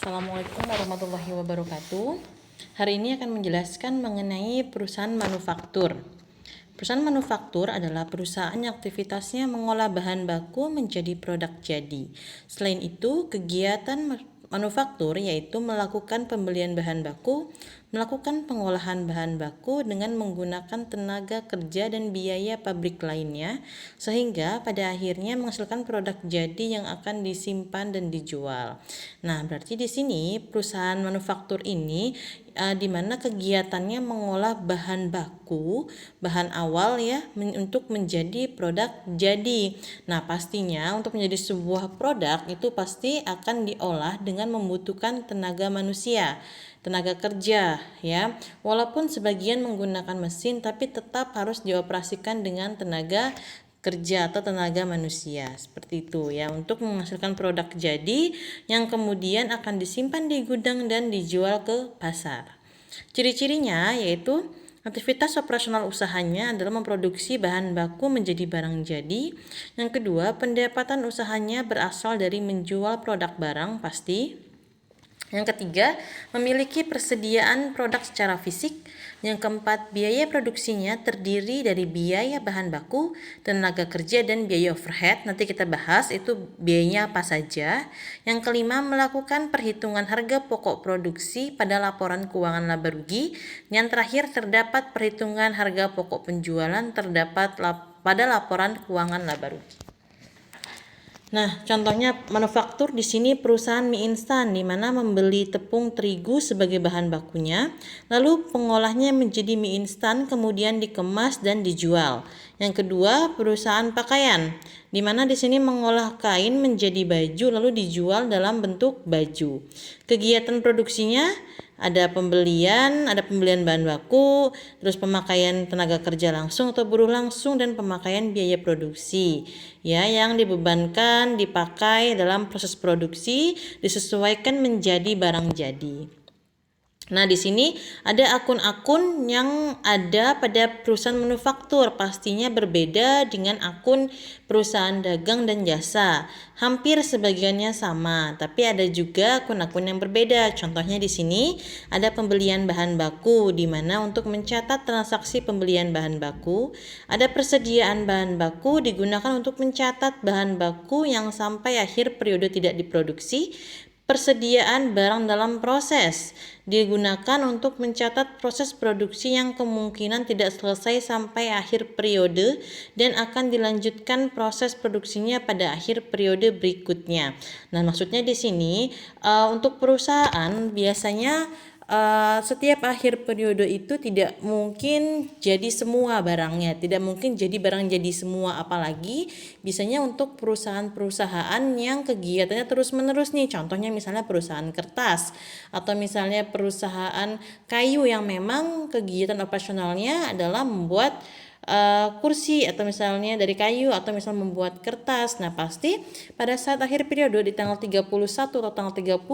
Assalamualaikum warahmatullahi wabarakatuh. Hari ini akan menjelaskan mengenai perusahaan manufaktur. Perusahaan manufaktur adalah perusahaan yang aktivitasnya mengolah bahan baku menjadi produk jadi. Selain itu, kegiatan manufaktur yaitu melakukan pembelian bahan baku, melakukan pengolahan bahan baku dengan menggunakan tenaga kerja dan biaya pabrik lainnya, sehingga pada akhirnya menghasilkan produk jadi yang akan disimpan dan dijual. Nah, berarti di sini perusahaan manufaktur ini di mana kegiatannya mengolah bahan baku, bahan awal ya, untuk menjadi produk jadi. Nah, pastinya untuk menjadi sebuah produk itu pasti akan diolah dengan membutuhkan tenaga manusia, tenaga kerja ya. Walaupun sebagian menggunakan mesin tapi tetap harus dioperasikan dengan tenaga kerja atau tenaga manusia, seperti itu ya, untuk menghasilkan produk jadi yang kemudian akan disimpan di gudang dan dijual ke pasar. Ciri-cirinya yaitu aktivitas operasional usahanya adalah memproduksi bahan baku menjadi barang jadi. Yang kedua, pendapatan usahanya berasal dari menjual produk barang pasti. Yang ketiga, memiliki persediaan produk secara fisik. Yang keempat, biaya produksinya terdiri dari biaya bahan baku, tenaga kerja, dan biaya overhead. Nanti kita bahas itu biayanya apa saja. Yang kelima, melakukan perhitungan harga pokok produksi pada laporan keuangan laba rugi. Yang terakhir, terdapat perhitungan harga pokok penjualan terdapat pada laporan keuangan laba rugi. Nah, contohnya manufaktur di sini perusahaan mie instan di mana membeli tepung terigu sebagai bahan bakunya, lalu pengolahnya menjadi mie instan kemudian dikemas dan dijual. Yang kedua, perusahaan pakaian di mana di sini mengolah kain menjadi baju lalu dijual dalam bentuk baju. Kegiatan produksinya ada pembelian bahan baku, terus pemakaian tenaga kerja langsung atau buruh langsung, dan pemakaian biaya produksi ya yang dibebankan dipakai dalam proses produksi disesuaikan menjadi barang jadi. Nah, di sini ada akun-akun yang ada pada perusahaan manufaktur, pastinya berbeda dengan akun perusahaan dagang dan jasa. Hampir sebagiannya sama, tapi ada juga akun-akun yang berbeda. Contohnya di sini ada pembelian bahan baku, di mana untuk mencatat transaksi pembelian bahan baku, ada persediaan bahan baku digunakan untuk mencatat bahan baku yang sampai akhir periode tidak diproduksi. Persediaan barang dalam proses digunakan untuk mencatat proses produksi yang kemungkinan tidak selesai sampai akhir periode dan akan dilanjutkan proses produksinya pada akhir periode berikutnya. Nah, maksudnya di sini untuk perusahaan biasanya setiap akhir periode itu tidak mungkin jadi semua barangnya, tidak mungkin jadi barang jadi semua, apalagi biasanya untuk perusahaan-perusahaan yang kegiatannya terus-menerus nih, contohnya misalnya perusahaan kertas atau misalnya perusahaan kayu yang memang kegiatan operasionalnya adalah membuat kursi atau misalnya dari kayu atau misalnya membuat kertas. Nah, pasti pada saat akhir periode di tanggal 31 atau tanggal 30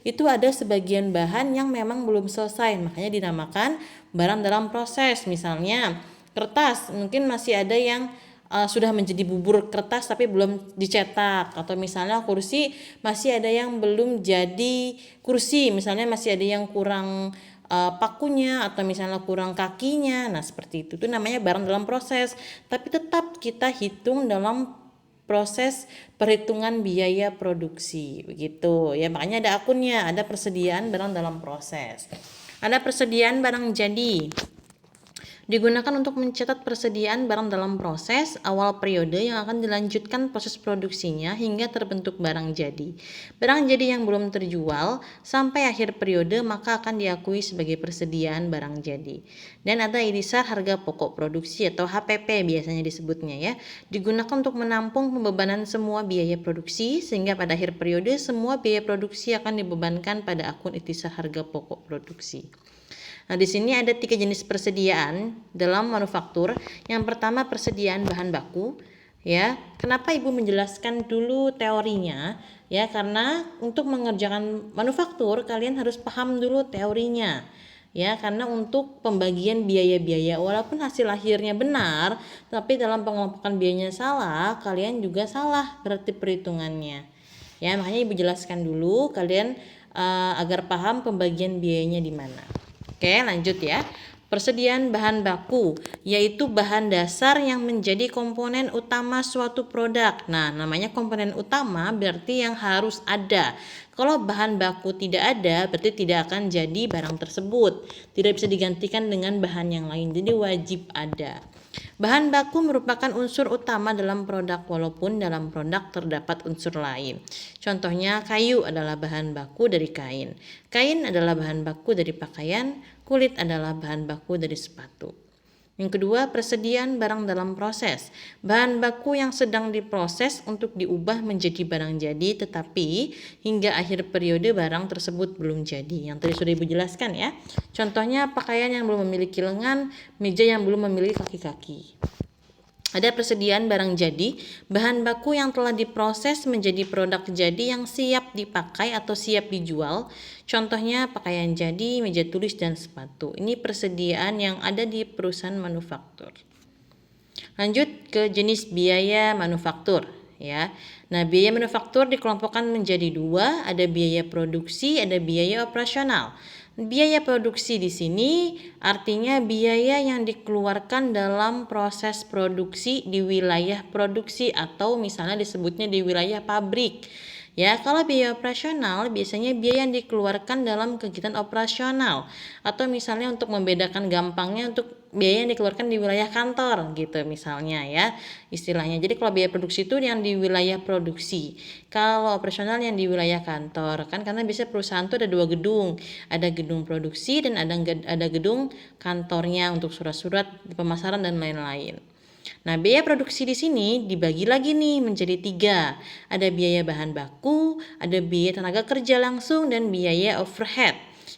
itu ada sebagian bahan yang memang belum selesai, makanya dinamakan barang dalam proses. Misalnya kertas mungkin masih ada yang sudah menjadi bubur kertas tapi belum dicetak, atau misalnya kursi masih ada yang belum jadi kursi, misalnya masih ada yang kurang pakunya atau misalnya kurang kakinya. Nah, seperti itu namanya barang dalam proses, tapi tetap kita hitung dalam proses perhitungan biaya produksi begitu ya. Makanya ada akunnya, ada persediaan barang dalam proses, ada persediaan barang jadi, digunakan untuk mencatat persediaan barang dalam proses awal periode yang akan dilanjutkan proses produksinya hingga terbentuk barang jadi. Barang jadi yang belum terjual sampai akhir periode maka akan diakui sebagai persediaan barang jadi. Dan ada irisar harga pokok produksi atau HPP biasanya disebutnya ya, digunakan untuk menampung pembebanan semua biaya produksi sehingga pada akhir periode semua biaya produksi akan dibebankan pada akun irisar harga pokok produksi. Nah, di sini ada 3 jenis persediaan dalam manufaktur. Yang pertama persediaan bahan baku ya. Kenapa Ibu menjelaskan dulu teorinya? Ya, karena untuk mengerjakan manufaktur kalian harus paham dulu teorinya. Ya, karena untuk pembagian biaya-biaya walaupun hasil akhirnya benar, tapi dalam pengelompokan biayanya salah, kalian juga salah berarti perhitungannya. Ya, makanya Ibu jelaskan dulu, kalian agar paham pembagian biayanya di mana. Oke, lanjut ya. Persediaan bahan baku, yaitu bahan dasar yang menjadi komponen utama suatu produk. Nah, namanya komponen utama berarti yang harus ada. Kalau bahan baku tidak ada, berarti tidak akan jadi barang tersebut. Tidak bisa digantikan dengan bahan yang lain, jadi wajib ada. Bahan baku merupakan unsur utama dalam produk walaupun dalam produk terdapat unsur lain. Contohnya kayu adalah bahan baku dari kain. Kain adalah bahan baku dari pakaian, kulit adalah bahan baku dari sepatu. Yang kedua, persediaan barang dalam proses. Bahan baku yang sedang diproses untuk diubah menjadi barang jadi, tetapi hingga akhir periode barang tersebut belum jadi. Yang tadi sudah Ibu jelaskan ya. Contohnya pakaian yang belum memiliki lengan, meja yang belum memiliki kaki-kaki. Ada persediaan barang jadi, bahan baku yang telah diproses menjadi produk jadi yang siap dipakai atau siap dijual. Contohnya pakaian jadi, meja tulis, dan sepatu. Ini persediaan yang ada di perusahaan manufaktur. Lanjut ke jenis biaya manufaktur ya. Nah, biaya manufaktur dikelompokkan menjadi dua, ada biaya produksi, ada biaya operasional. Biaya produksi di sini artinya biaya yang dikeluarkan dalam proses produksi di wilayah produksi atau misalnya disebutnya di wilayah pabrik. Ya, kalau biaya operasional biasanya biaya yang dikeluarkan dalam kegiatan operasional atau misalnya untuk membedakan gampangnya untuk biaya yang dikeluarkan di wilayah kantor gitu misalnya ya istilahnya. Jadi kalau biaya produksi itu yang di wilayah produksi, kalau operasional yang di wilayah kantor kan, karena biasanya perusahaan itu ada dua gedung, ada gedung produksi dan ada gedung kantornya untuk surat-surat pemasaran dan lain-lain. Nah, biaya produksi di sini dibagi lagi nih menjadi tiga. Ada biaya bahan baku, ada biaya tenaga kerja langsung, dan biaya overhead.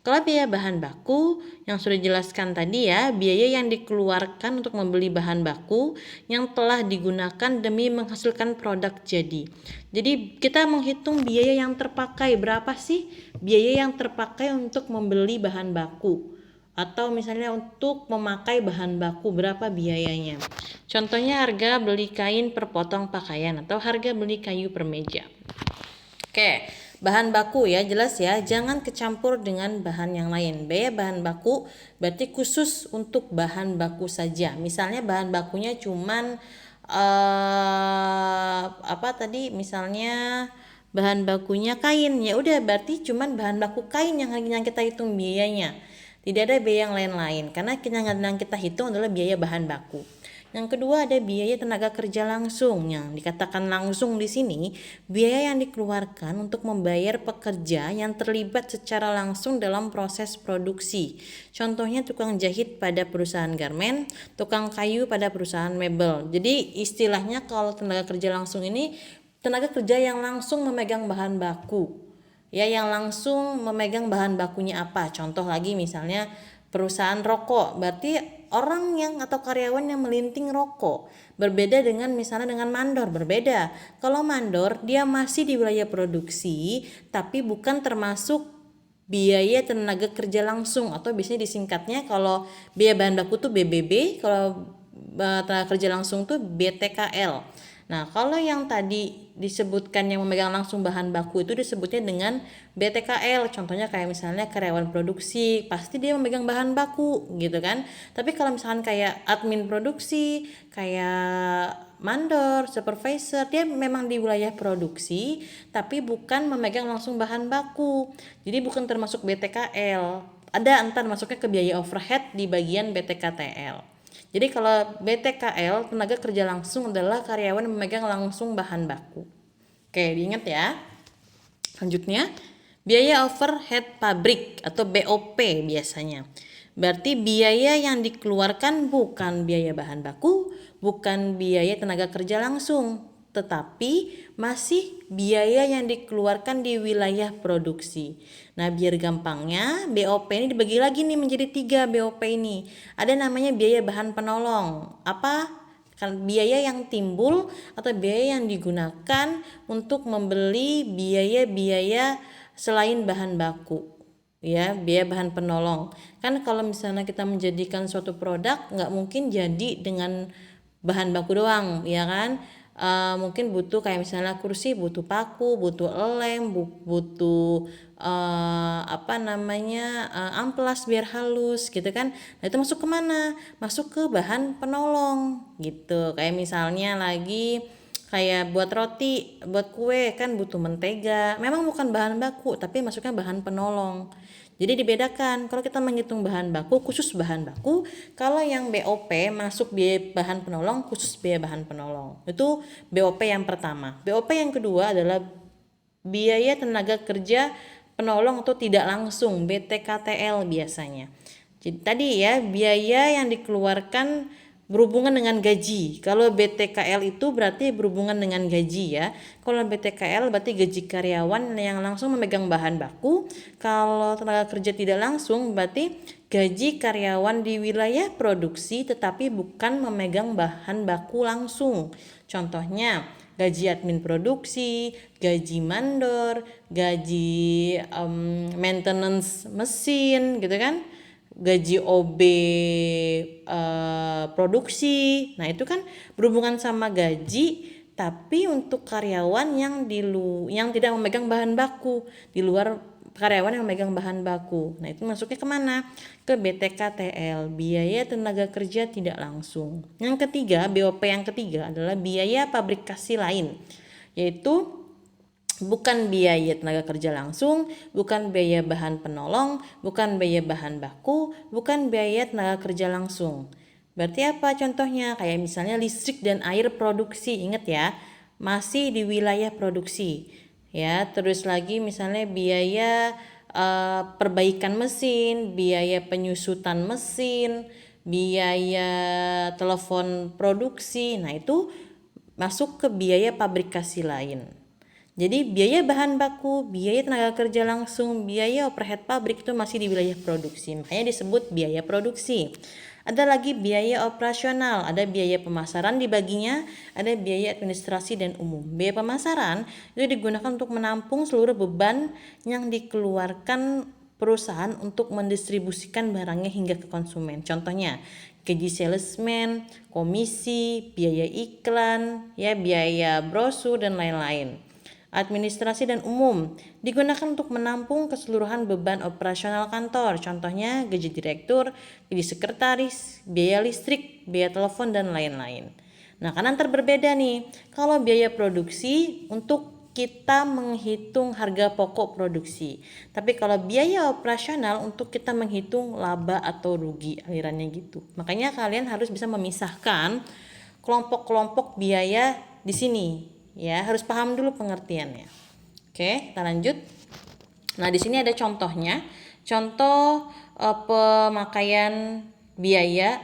Kalau biaya bahan baku yang sudah dijelaskan tadi ya, biaya yang dikeluarkan untuk membeli bahan baku yang telah digunakan demi menghasilkan produk jadi. Jadi kita menghitung biaya yang terpakai, berapa sih biaya yang terpakai untuk membeli bahan baku. Atau misalnya untuk memakai bahan baku berapa biayanya. Contohnya harga beli kain per potong pakaian atau harga beli kayu per meja. Oke, bahan baku ya jelas ya, jangan kecampur dengan bahan yang lain. Biaya bahan baku berarti khusus untuk bahan baku saja. Misalnya bahan bakunya cuman misalnya bahan bakunya kain, ya udah berarti cuman bahan baku kain yang kita hitung biayanya. Tidak ada biaya yang lain-lain karena yang kita hitung adalah biaya bahan baku. Yang kedua ada biaya tenaga kerja langsung. Yang dikatakan langsung di sini biaya yang dikeluarkan untuk membayar pekerja yang terlibat secara langsung dalam proses produksi. Contohnya tukang jahit pada perusahaan garmen, tukang kayu pada perusahaan mebel. Jadi istilahnya kalau tenaga kerja langsung ini tenaga kerja yang langsung memegang bahan baku. Ya, yang langsung memegang bahan bakunya apa. Contoh lagi misalnya perusahaan rokok, berarti orang yang atau karyawan yang melinting rokok. Berbeda dengan misalnya dengan mandor, berbeda. Kalau mandor dia masih di wilayah produksi tapi bukan termasuk biaya tenaga kerja langsung atau biasanya disingkatnya kalau biaya bahan baku tuh BBB, kalau tenaga kerja langsung tuh BTKL. Nah, kalau yang tadi disebutkan yang memegang langsung bahan baku itu disebutnya dengan BTKL. Contohnya kayak misalnya karyawan produksi, pasti dia memegang bahan baku gitu kan. Tapi kalau misalkan kayak admin produksi, kayak mandor, supervisor, dia memang di wilayah produksi tapi bukan memegang langsung bahan baku. Jadi bukan termasuk BTKL. Ada entar masuknya ke biaya overhead di bagian BTKTL. Jadi kalau BTKL tenaga kerja langsung adalah karyawan yang memegang langsung bahan baku. Oke, diingat ya. Selanjutnya, biaya overhead pabrik atau BOP biasanya. Berarti biaya yang dikeluarkan bukan biaya bahan baku, bukan biaya tenaga kerja langsung, tetapi masih biaya yang dikeluarkan di wilayah produksi. Nah, biar gampangnya BOP ini dibagi lagi nih menjadi 3 BOP ini. Ada namanya biaya bahan penolong. Apa? Kan biaya yang timbul atau biaya yang digunakan untuk membeli biaya-biaya selain bahan baku. Ya, biaya bahan penolong. Kan kalau misalnya kita menjadikan suatu produk nggak mungkin jadi dengan bahan baku doang, ya kan? mungkin butuh kayak misalnya kursi butuh paku, butuh lem, butuh amplas biar halus gitu kan. Nah itu masuk kemana? Masuk ke bahan penolong gitu. Kayak misalnya lagi kayak buat roti, buat kue kan butuh mentega. Memang bukan bahan baku, tapi masuknya bahan penolong. Jadi dibedakan, kalau kita menghitung bahan baku, khusus bahan baku, kalau yang BOP masuk biaya bahan penolong, khusus biaya bahan penolong. Itu BOP yang pertama. BOP yang kedua adalah biaya tenaga kerja penolong atau tidak langsung, BTKTL biasanya. Jadi tadi ya, biaya yang dikeluarkan berhubungan dengan gaji. Kalau BTKL itu berarti berhubungan dengan gaji ya. Kalau BTKL berarti gaji karyawan yang langsung memegang bahan baku. Kalau tenaga kerja tidak langsung berarti gaji karyawan di wilayah produksi tetapi bukan memegang bahan baku langsung. Contohnya gaji admin produksi, gaji mandor, gaji maintenance mesin gitu kan, gaji OB produksi. Nah itu kan berhubungan sama gaji, tapi untuk karyawan yang tidak memegang bahan baku, di luar karyawan yang memegang bahan baku. Nah itu masuknya kemana? Ke BTKTL, biaya tenaga kerja tidak langsung. Yang ketiga, BOP yang ketiga adalah biaya pabrikasi lain, yaitu bukan biaya tenaga kerja langsung, bukan biaya bahan penolong, bukan biaya bahan baku, bukan biaya tenaga kerja langsung. Berarti apa contohnya? Kayak misalnya listrik dan air produksi, ingat ya, masih di wilayah produksi. Ya, terus lagi misalnya biaya perbaikan mesin, biaya penyusutan mesin, biaya telepon produksi. Nah, itu masuk ke biaya pabrikasi lain. Jadi biaya bahan baku, biaya tenaga kerja langsung, biaya overhead pabrik itu masih di wilayah produksi. Makanya disebut biaya produksi. Ada lagi biaya operasional, ada biaya pemasaran dibaginya, ada biaya administrasi dan umum. Biaya pemasaran itu digunakan untuk menampung seluruh beban yang dikeluarkan perusahaan untuk mendistribusikan barangnya hingga ke konsumen. Contohnya, gaji salesman, komisi, biaya iklan, ya biaya brosur dan lain-lain. Administrasi dan umum digunakan untuk menampung keseluruhan beban operasional kantor, contohnya gaji direktur, gaji sekretaris, biaya listrik, biaya telepon dan lain-lain. Nah, kan antar berbeda nih. Kalau biaya produksi untuk kita menghitung harga pokok produksi. Tapi kalau biaya operasional untuk kita menghitung laba atau rugi, alirannya gitu. Makanya kalian harus bisa memisahkan kelompok-kelompok biaya di sini. Ya, harus paham dulu pengertiannya. Oke, kita lanjut. Nah, di sini ada contohnya. Contoh pemakaian biaya,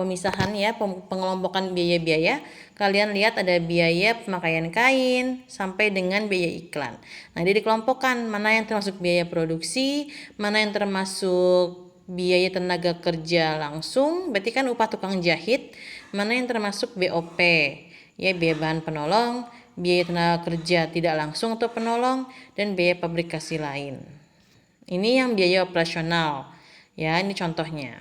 pemisahan ya, pengelompokan biaya-biaya. Kalian lihat ada biaya pemakaian kain sampai dengan biaya iklan. Nah, dia dikelompokkan mana yang termasuk biaya produksi, mana yang termasuk biaya tenaga kerja langsung, berarti kan upah tukang jahit, mana yang termasuk BOP, ya biaya bahan penolong, biaya tenaga kerja tidak langsung atau penolong, dan biaya pabrikasi lain. Ini yang biaya operasional. Ya, ini contohnya.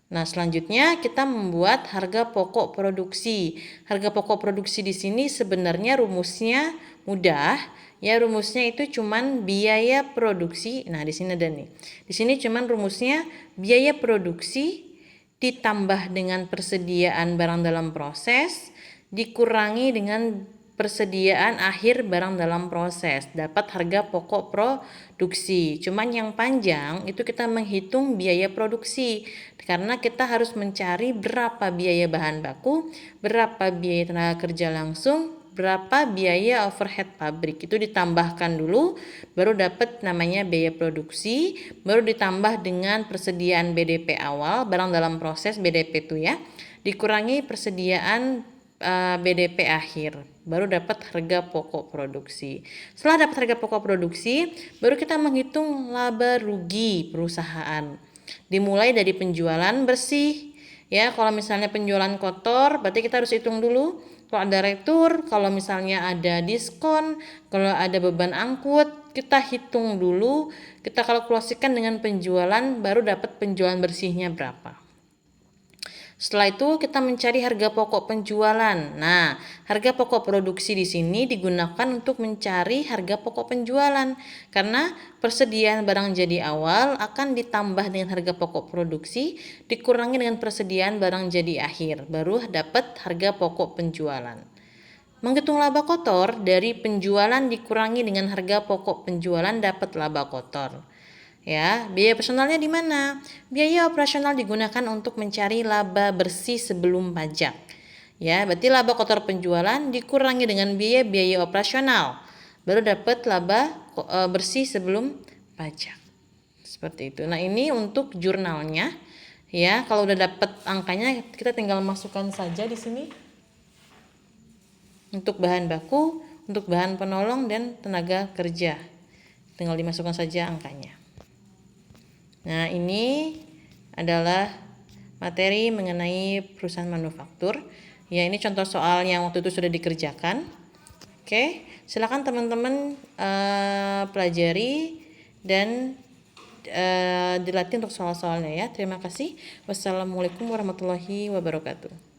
Nah, selanjutnya kita membuat harga pokok produksi. Harga pokok produksi di sini sebenarnya rumusnya mudah. Ya, rumusnya itu cuman biaya produksi. Nah, di sini ada nih. Di sini cuman rumusnya biaya produksi ditambah dengan persediaan barang dalam proses dikurangi dengan persediaan akhir barang dalam proses, dapat harga pokok produksi. Cuman yang panjang itu kita menghitung biaya produksi, karena kita harus mencari berapa biaya bahan baku, berapa biaya tenaga kerja langsung, berapa biaya overhead pabrik. Itu ditambahkan dulu, baru dapat namanya biaya produksi, baru ditambah dengan persediaan BDP awal, barang dalam proses BDP itu ya, dikurangi persediaan BDP akhir, baru dapat harga pokok produksi. Setelah dapat harga pokok produksi, baru kita menghitung laba rugi perusahaan. Dimulai dari penjualan bersih. Ya, kalau misalnya penjualan kotor, berarti kita harus hitung dulu. Kalau ada retur, kalau misalnya ada diskon, kalau ada beban angkut, kita hitung dulu, kita kalkulasikan dengan penjualan, baru dapat penjualan bersihnya berapa. Setelah itu kita mencari harga pokok penjualan. Nah, harga pokok produksi di sini digunakan untuk mencari harga pokok penjualan karena persediaan barang jadi awal akan ditambah dengan harga pokok produksi dikurangi dengan persediaan barang jadi akhir, baru dapat harga pokok penjualan. Menghitung laba kotor dari penjualan dikurangi dengan harga pokok penjualan dapat laba kotor. Ya, biaya personalnya di mana? Biaya operasional digunakan untuk mencari laba bersih sebelum pajak. Ya, berarti laba kotor penjualan dikurangi dengan biaya operasional, baru dapat laba bersih sebelum pajak. Seperti itu. Nah, ini untuk jurnalnya. Ya, kalau udah dapat angkanya kita tinggal masukkan saja di sini. Untuk bahan baku, untuk bahan penolong dan tenaga kerja. Tinggal dimasukkan saja angkanya. Nah, ini adalah materi mengenai perusahaan manufaktur. Ya, ini contoh soal yang waktu itu sudah dikerjakan. Oke, silakan teman-teman pelajari dan dilatih untuk soal-soalnya ya. Terima kasih. Wassalamualaikum warahmatullahi wabarakatuh.